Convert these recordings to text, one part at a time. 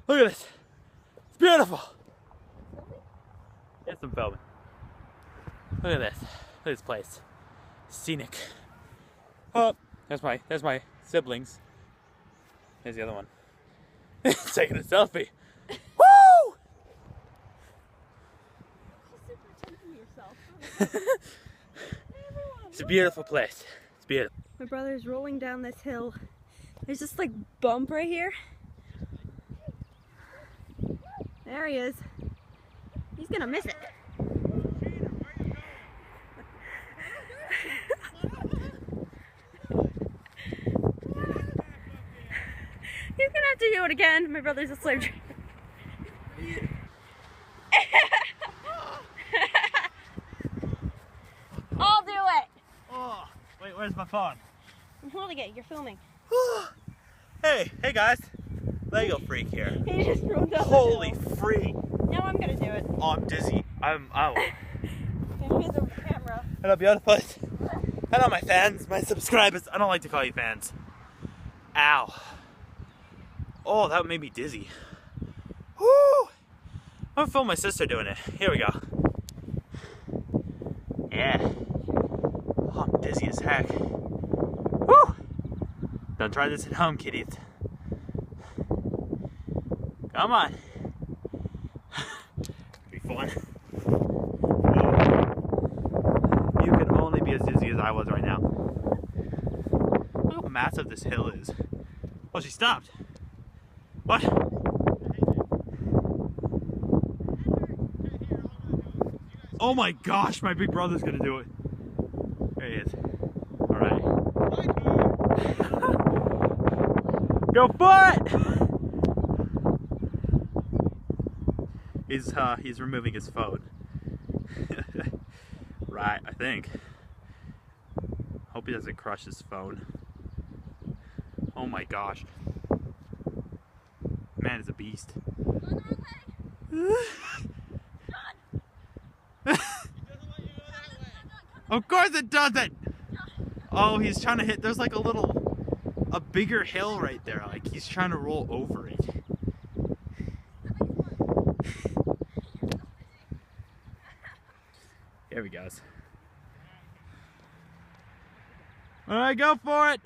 Look at this. It's beautiful. Yes, I'm filming. Look at this. Look at this place. Scenic. Oh, there's my siblings. There's the other one. Taking a selfie. Woo! It's a beautiful place. It's beautiful. My brother's rolling down this hill. There's this like bump right here. There he is. He's gonna miss it. He's gonna have to do it again. My brother's a slave driver. I'll do it. Oh, wait, where's my phone? I'm holding it. You're filming. Hey guys. Lego freak here. He just rolled down. Holy freak. Now I'm gonna do it. Oh, I'm dizzy. I'm out. And here's the camera. Hello, beautiful. Hello, my fans, my subscribers. I don't like to call you fans. Ow. Oh, that made me dizzy. Woo! I'm gonna film my sister doing it. Here we go. Yeah. Oh, I'm dizzy as heck. Woo! Don't try this at home, kiddies. Come on. Be fun. You can only be as dizzy as I was right now. Look how massive this hill is. Oh, she stopped. What? Oh my gosh, my big brother's gonna do it. There he is. Alright. Go for it! He's removing his phone. Right, I think. Hope he doesn't crush his phone. Oh my gosh. Man is a beast. Of course it doesn't! Oh, he's trying to hit, there's like a bigger hill right there. Like he's trying to roll over it. Here he goes. Alright, go for it!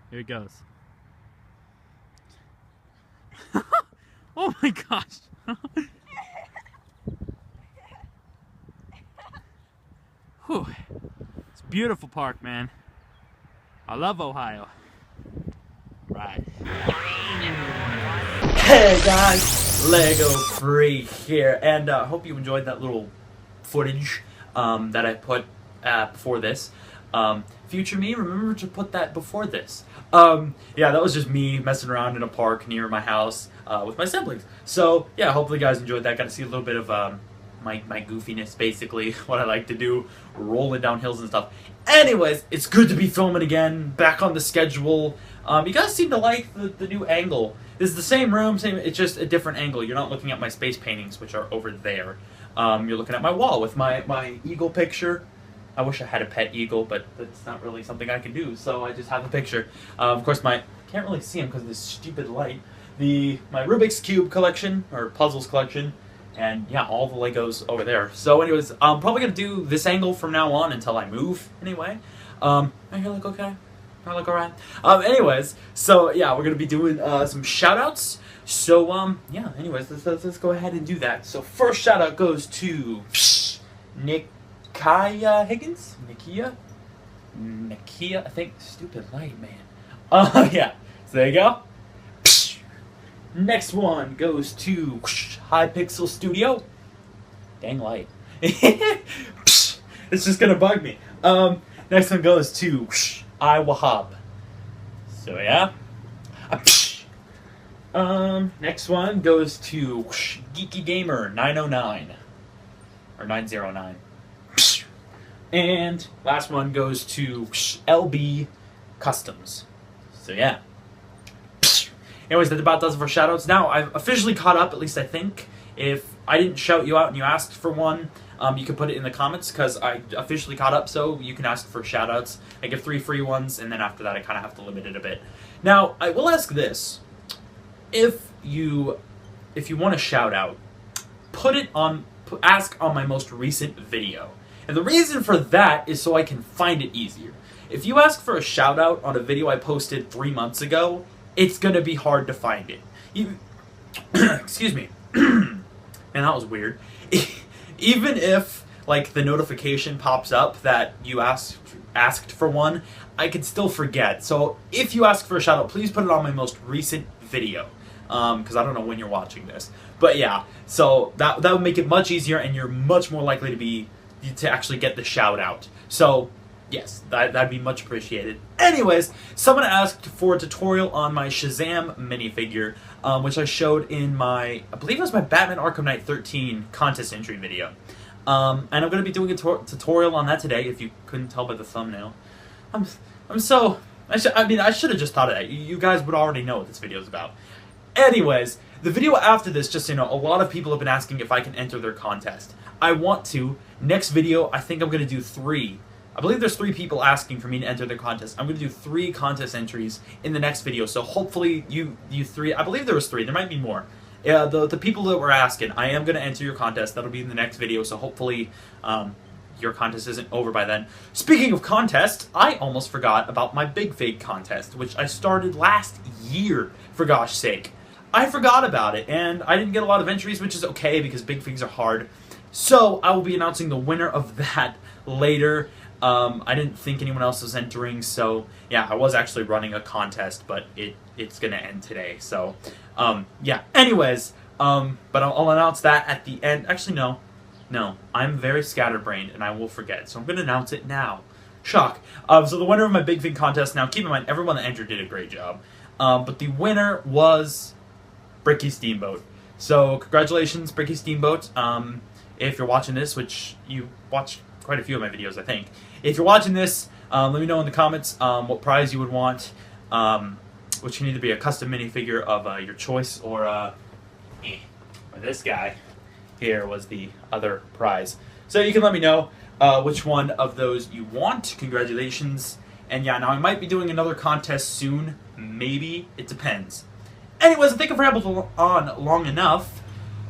Here he goes. Oh my gosh! Whew. It's a beautiful park, man. I love Ohio. Right. Hey guys! Lego Freak here, and hope you enjoyed that little footage that I put before this. Future me, remember to put that before this. Yeah, that was just me messing around in a park near my house with my siblings. So yeah, hopefully you guys enjoyed that. Got to see a little bit of my goofiness, basically, what I like to do, rolling down hills and stuff. Anyways, it's good to be filming again, back on the schedule. You guys seem to like the new angle. This is the same room, it's just a different angle. You're not looking at my space paintings, which are over there. You're looking at my wall with my eagle picture. I wish I had a pet eagle, but that's not really something I can do, so I just have a picture. Of course, can't really see him because of this stupid light. My Rubik's Cube collection, or puzzles collection, and yeah, all the Legos over there. So anyways, I'm probably going to do this angle from now on until I move, anyway. Are you look okay? I look alright? Anyways, so yeah, we're going to be doing some shoutouts. So, yeah, anyways, let's go ahead and do that. So first shoutout goes to Nikia Higgins? Nikia, I think. Stupid light, man. Yeah, so there you go. Next one goes to Hypixel Studio. Dang light. It's just gonna bug me. Next one goes to iWahab. So yeah. Next one goes to Geeky Gamer 909 or 909. And last one goes to LB Customs. So yeah. Anyways, that about does it for shoutouts. Now, I've officially caught up, at least I think. If I didn't shout you out and you asked for one, you can put it in the comments, because I officially caught up, so you can ask for shoutouts. I give 3 free ones, and then after that I kind of have to limit it a bit. Now, I will ask this. If if you want a shout out, ask on my most recent video. And the reason for that is so I can find it easier. If you ask for a shout out on a video I posted 3 months ago, it's gonna be hard to find it. Excuse me. Man, that was weird. Even if like the notification pops up that you asked for one, I could still forget. So if you ask for a shout out, please put it on my most recent video, because I don't know when you're watching this. But yeah, so that would make it much easier, and you're much more likely to actually get the shout out. So yes, that'd be much appreciated. Anyways, someone asked for a tutorial on my Shazam minifigure, which I showed in I believe it was my Batman Arkham Knight 13 contest entry video. And I'm going to be doing a tutorial on that today, if you couldn't tell by the thumbnail. I should have just thought of that. You guys would already know what this video is about. Anyways, the video after this, just so you know, a lot of people have been asking if I can enter their contest. I want to. Next video, I think I'm going to do 3. I believe there's 3 people asking for me to enter their contest. I'm going to do 3 contest entries in the next video. So hopefully you 3, I believe there was 3, there might be more. Yeah, the people that were asking, I am going to enter your contest. That'll be in the next video, so hopefully your contest isn't over by then. Speaking of contests, I almost forgot about my Big Fig contest, which I started last year, for gosh sake. I forgot about it, and I didn't get a lot of entries, which is okay, because Big Figs are hard. So I will be announcing the winner of that later. I didn't think anyone else was entering, so yeah, I was actually running a contest, but it's gonna end today, so yeah, anyways, but I'll announce that at the end. Actually, no, I'm very scatterbrained, and I will forget, so I'm gonna announce it now. Shock. So the winner of my Big Fig contest, now keep in mind, everyone that entered did a great job, but the winner was Bricky Steamboat. So congratulations, Bricky Steamboat. If you're watching this, which you watch quite a few of my videos, I think. If you're watching this, let me know in the comments what prize you would want, which can either be a custom minifigure of your choice, or this guy here was the other prize. So you can let me know which one of those you want. Congratulations. And yeah, now I might be doing another contest soon. Maybe. It depends. Anyways, I think I've rambled on long enough.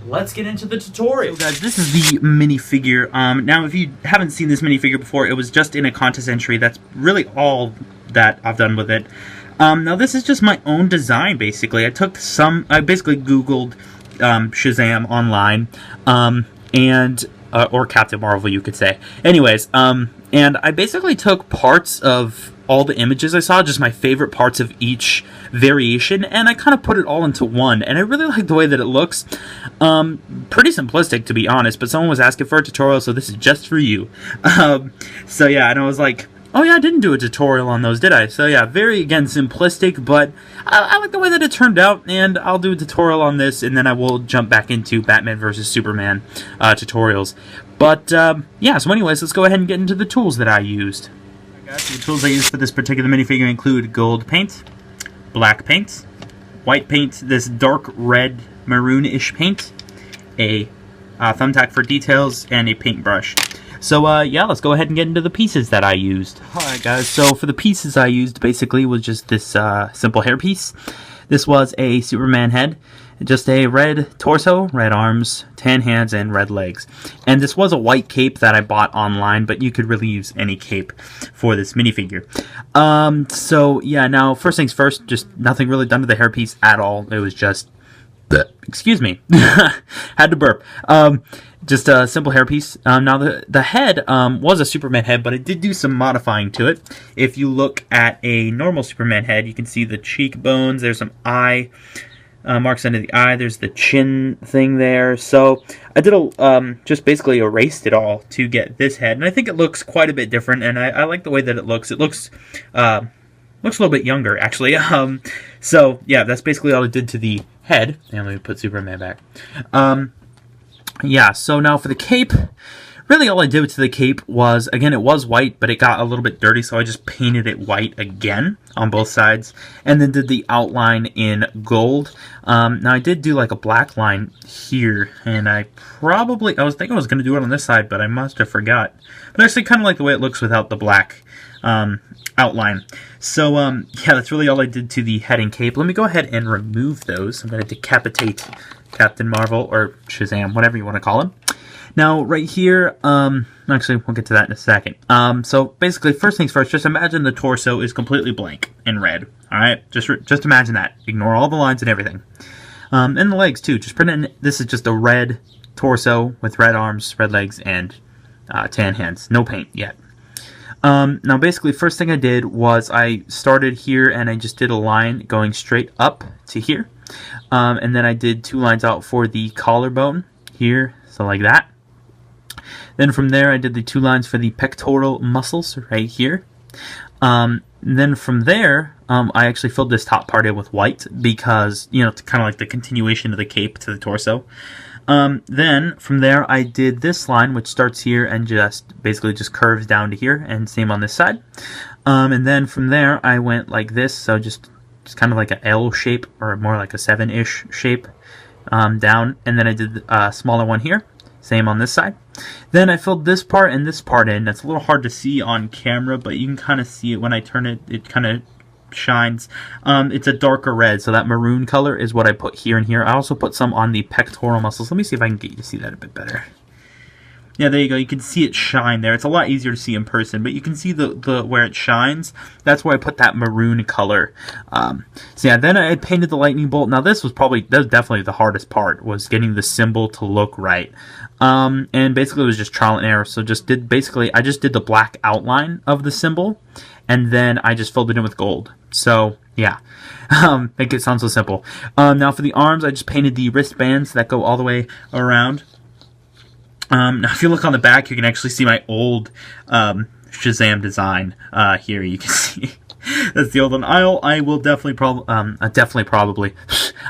Let's get into the tutorial. So guys, this is the minifigure. Now, if you haven't seen this minifigure before, it was just in a contest entry. That's really all that I've done with it. Now, this is just my own design, basically. I basically Googled Shazam online, or Captain Marvel, you could say. Anyways, and I basically took parts of all the images I saw, just my favorite parts of each variation, and I kind of put it all into one, and I really like the way that it looks. Pretty simplistic, to be honest, but someone was asking for a tutorial, so this is just for you. So yeah, and I was like, oh yeah, I didn't do a tutorial on those, did I? So yeah, very, again, simplistic, but I like the way that it turned out, and I'll do a tutorial on this, and then I will jump back into Batman vs. Superman tutorials. But yeah, so anyways, let's go ahead and get into the tools that I used. So the tools I used for this particular minifigure include gold paint, black paint, white paint, this dark red maroon-ish paint, a thumbtack for details, and a paintbrush. So yeah, let's go ahead and get into the pieces that I used. Alright guys, so for the pieces I used basically was just this simple hairpiece. This was a Superman head, just a red torso, red arms, tan hands, and red legs. And this was a white cape that I bought online, but you could really use any cape for this minifigure. So yeah, now first things first, just nothing really done to the hairpiece at all. It was just, excuse me, had to burp. Just a simple hairpiece. Now the head was a Superman head, but it did do some modifying to it. If you look at a normal Superman head, you can see the cheekbones. There's some eye marks under the eye. There's the chin thing there. So I did just basically erased it all to get this head, and I think it looks quite a bit different. And I like the way that it looks. It looks a little bit younger, actually. So yeah, that's basically all I did to the head. And let me put Superman back. Yeah, so now for the cape, really all I did to the cape was, again, it was white, but it got a little bit dirty, so I just painted it white again on both sides, and then did the outline in gold. Now I did do like a black line here, and I was thinking I was going to do it on this side, but I must have forgot. But I actually kind of like the way it looks without the black outline. So, yeah, that's really all I did to the head and cape. Let me go ahead and remove those. I'm going to decapitate Captain Marvel, or Shazam, whatever you want to call him. Now, right here, actually, we'll get to that in a second. So, basically, first things first, just imagine the torso is completely blank and red, alright? Just imagine that. Ignore all the lines and everything. And the legs, too. Just pretend this is just a red torso with red arms, red legs, and tan hands. No paint yet. Now, basically, first thing I did was I started here and I just did a line going straight up to here. And then I did 2 lines out for the collarbone here, so like that. Then from there, I did the 2 lines for the pectoral muscles right here. Then from there, I actually filled this top part in with white because, you know, it's kind of like the continuation of the cape to the torso. Then from there I did this line which starts here and just basically just curves down to here, and same on this side. And then from there I went like this, so just kind of like a L shape, or more like a 7-ish shape down, and then I did a smaller one here, same on this side. Then I filled this part and this part in. That's a little hard to see on camera, but you can kind of see it when I turn it. It kind of shines. It's a darker red, so that maroon color is what I put here and here. I also put some on the pectoral muscles. Let me see if I can get you to see that a bit better. Yeah, there you go. You can see it shine there. It's a lot easier to see in person, but you can see the where it shines. That's where I put that maroon color. So yeah, then I had painted the lightning bolt. Now that was definitely the hardest part, was getting the symbol to look right. And basically it was just trial and error. So I just did the black outline of the symbol, and then I just filled it in with gold. So yeah, make it sound so simple. Now for the arms, I just painted the wristbands that go all the way around. Now if you look on the back, you can actually see my old Shazam design here. You can see that's the old one. I will definitely probably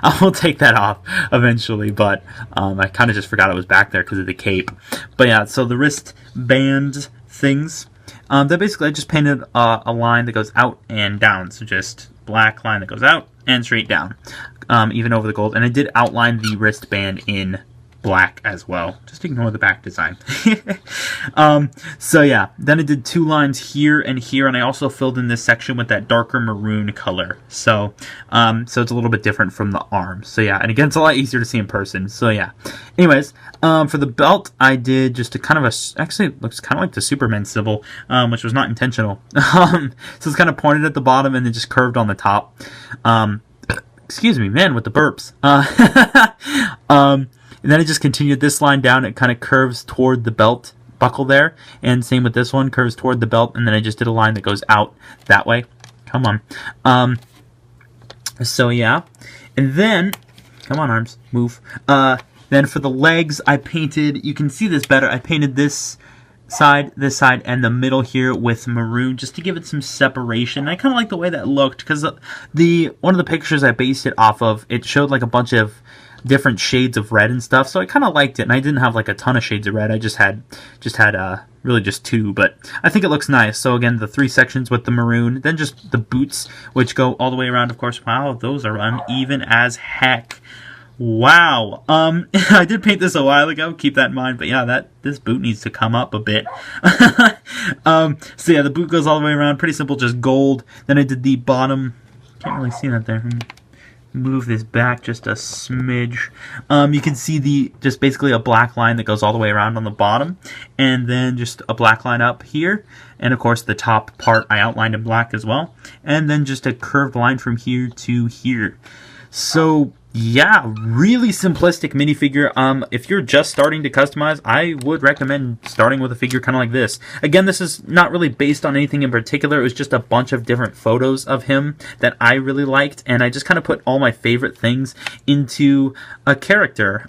I will take that off eventually, but I kind of just forgot it was back there because of the cape. But yeah, so the wristband things. That basically I just painted a line that goes out and down, so just black line that goes out and straight down, even over the gold. And I did outline the wristband in black as well. Just ignore the back design. So yeah, then I did 2 lines here, and I also filled in this section with that darker maroon color. So it's a little bit different from the arms. So yeah, and again, it's a lot easier to see in person. So yeah. Anyways, for the belt, I did just a kind of actually it looks kind of like the Superman symbol, which was not intentional. So it's kind of pointed at the bottom and then just curved on the top. Excuse me, man, with the burps. And then I just continued this line down. It kind of curves toward the belt buckle there. And same with this one, curves toward the belt. And then I just did a line that goes out that way. Come on. So yeah. And then, come on arms, move. Then for the legs, I painted, you can see this better, I painted this side, and the middle here with maroon, just to give it some separation. I kind of like the way that looked, because one of the pictures I based it off of, it showed like a bunch of different shades of red and stuff, so I kind of liked it. And I didn't have like a ton of shades of red, I just had really just 2, but I think it looks nice. So again, the 3 sections with the maroon, then just the boots, which go all the way around, of course. Wow, those are uneven as heck. Wow. I did paint this a while ago, keep that in mind, but yeah, this boot needs to come up a bit. So yeah, the boot goes all the way around, pretty simple, just gold. Then I did the bottom, can't really see that there. Move this back just a smidge. You can see just basically a black line that goes all the way around on the bottom, and then just a black line up here, and of course the top part I outlined in black as well, and then just a curved line from here to here. So yeah, really simplistic minifigure. If you're just starting to customize, I would recommend starting with a figure kind of like this. Again, this is not really based on anything in particular. It was just a bunch of different photos of him that I really liked, and I just kind of put all my favorite things into a character.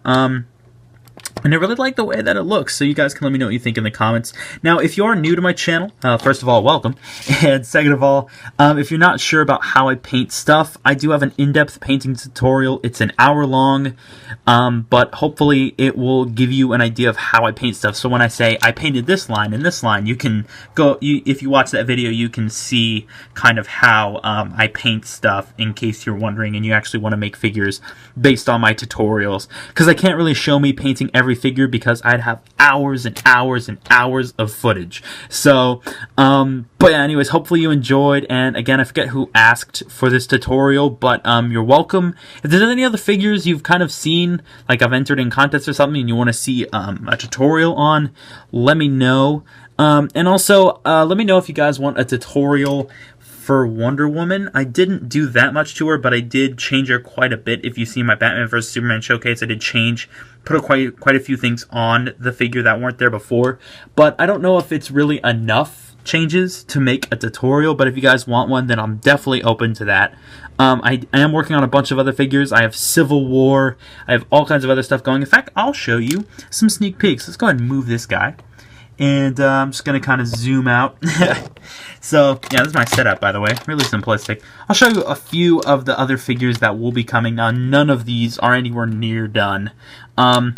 And I really like the way that it looks, so you guys can let me know what you think in the comments. Now, if you are new to my channel, first of all, welcome. And second of all, if you're not sure about how I paint stuff, I do have an in-depth painting tutorial. It's an hour long, but hopefully it will give you an idea of how I paint stuff. So when I say I painted this line and this line, you can go, if you watch that video, you can see kind of how I paint stuff in case you're wondering and you actually want to make figures based on my tutorials. Because I can't really show me painting every every figure because I'd have hours and hours and hours of footage. So, but yeah, anyways, hopefully you enjoyed, and again, I forget who asked for this tutorial, but you're welcome. If there's any other figures you've kind of seen, like I've entered in contests or something, and you want to see a tutorial on, let me know. And also, let me know if you guys want a tutorial for Wonder Woman. I didn't do that much to her, but I did change her quite a bit. If you see my Batman vs Superman showcase, I did put quite a few things on the figure that weren't there before. But I don't know if it's really enough changes to make a tutorial, but if you guys want one, then I'm definitely open to that. I am working on a bunch of other figures. I have Civil War. I have all kinds of other stuff going. In fact, I'll show you some sneak peeks. Let's go ahead and move this guy. And I'm just going to kind of zoom out. So, yeah, this is my setup, by the way. Really simplistic. I'll show you a few of the other figures that will be coming. Now, none of these are anywhere near done. I'll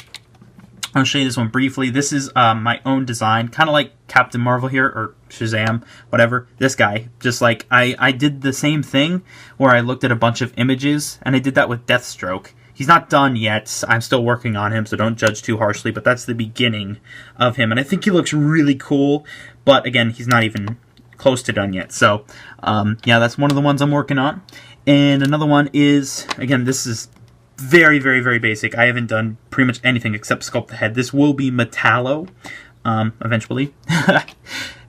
show you this one briefly. This is my own design, kind of like Captain Marvel here, or Shazam, whatever. This guy, just like, I did the same thing where I looked at a bunch of images, and I did that with Deathstroke. He's not done yet. I'm still working on him, so don't judge too harshly, but that's the beginning of him. And I think he looks really cool, but again, he's not even close to done yet. So, yeah, that's one of the ones I'm working on. And another one is, again, this is very, very, very basic. I haven't done pretty much anything except sculpt the head. This will be Metallo, eventually.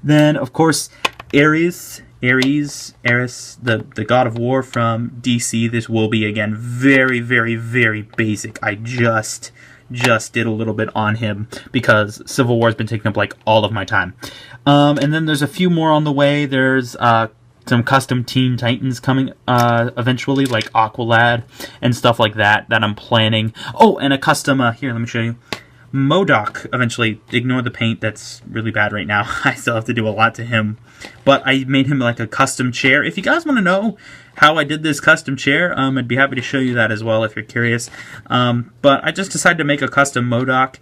Then, of course, Ares, the God of War from DC. This will be, again, very, very, very basic. I just did a little bit on him because Civil War has been taking up, like, all of my time. And then there's a few more on the way. There's some custom Teen Titans coming eventually, like Aqualad and stuff like that I'm planning. Oh, and a custom, here, let me show you. MODOK eventually. Ignore the paint, that's really bad right now. I still have to do a lot to him. But I made him like a custom chair. If you guys want to know how I did this custom chair, I'd be happy to show you that as well if you're curious. But I just decided to make a custom MODOK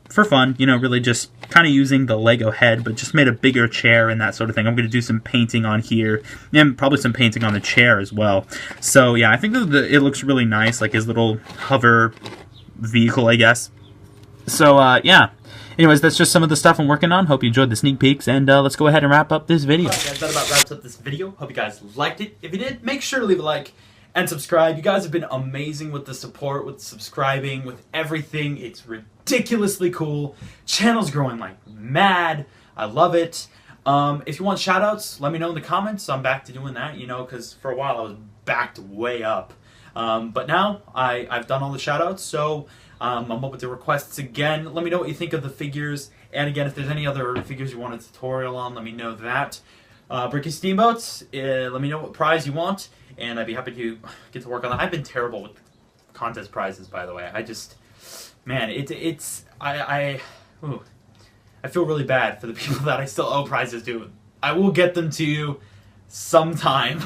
for fun, you know, really just kind of using the Lego head, but just made a bigger chair and that sort of thing. I'm going to do some painting on here, and probably some painting on the chair as well. So yeah, I think that it looks really nice, like his little hover vehicle, I guess. So, yeah. Anyways, that's just some of the stuff I'm working on. Hope you enjoyed the sneak peeks, and let's go ahead and wrap up this video. Alright guys, that about wraps up this video. Hope you guys liked it. If you did, make sure to leave a like and subscribe. You guys have been amazing with the support, with subscribing, with everything. It's ridiculously cool. Channel's growing like mad. I love it. If you want shoutouts, let me know in the comments. I'm back to doing that, you know, because for a while I was backed way up. But now I've done all the shoutouts, so I'm up with the requests again. Let me know what you think of the figures. And again, if there's any other figures you want a tutorial on, let me know that. Bricky Steamboats, let me know what prize you want, and I'd be happy to get to work on that. I've been terrible with contest prizes, by the way. I just, man, I feel really bad for the people that I still owe prizes to. I will get them to you sometime.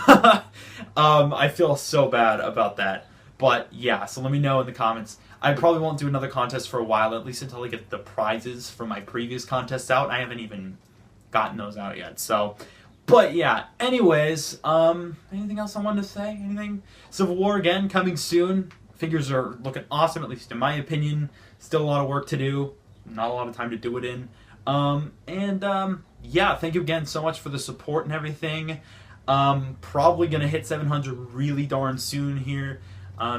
I feel so bad about that. But yeah, so let me know in the comments. I probably won't do another contest for a while, at least until I get the prizes from my previous contests out. I haven't even gotten those out yet, so. But yeah, anyways, anything else I wanted to say? Anything? Civil War, again, coming soon. Figures are looking awesome, at least in my opinion. Still a lot of work to do. Not a lot of time to do it in. Yeah, thank you again so much for the support and everything. Probably gonna hit 700 really darn soon here.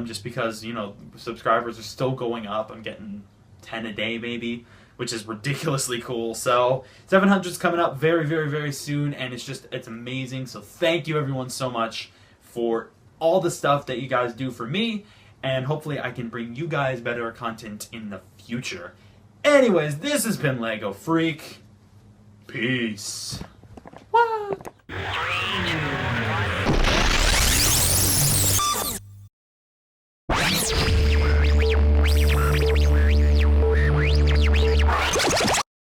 Just because, you know, subscribers are still going up. I'm getting 10 a day maybe, which is ridiculously cool. So 700's coming up very, very, very soon, and it's amazing. So thank you everyone so much for all the stuff that you guys do for me, and hopefully I can bring you guys better content in the future. Anyways, this has been Lego Freak. Peace. What?